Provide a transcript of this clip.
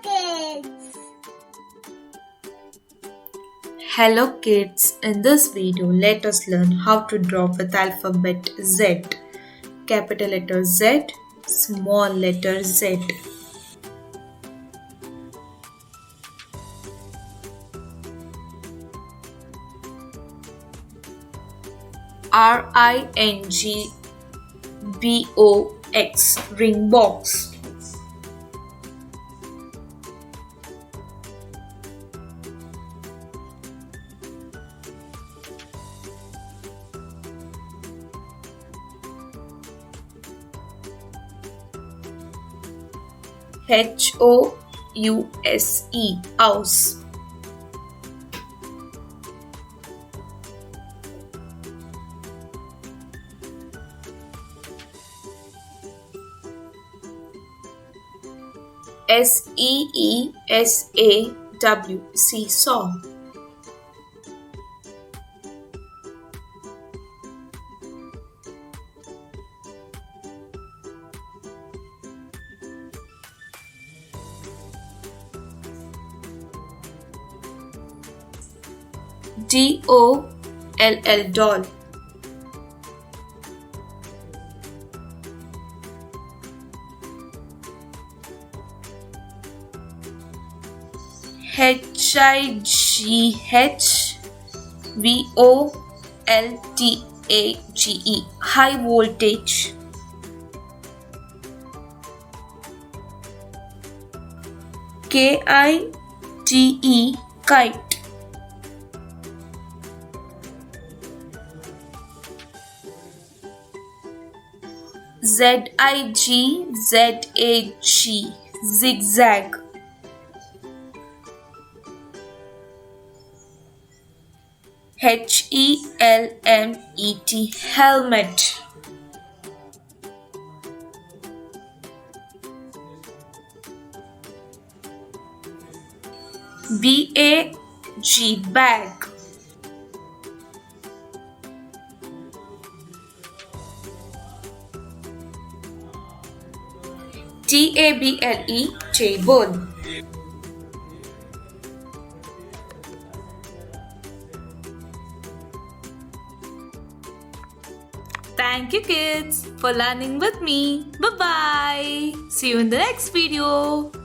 kids. Hello kids, in this video let us learn how to draw with alphabet Z. Capital letter Z, small letter Z. Ringbox, ring box. House, house. Seesaw, seesaw. doll, doll. higvoltage, high voltage. kite, kite. zig, zigzag. helmet, helmet. bag, table. Thank you kids for learning with me. Bye bye. See you in the next video.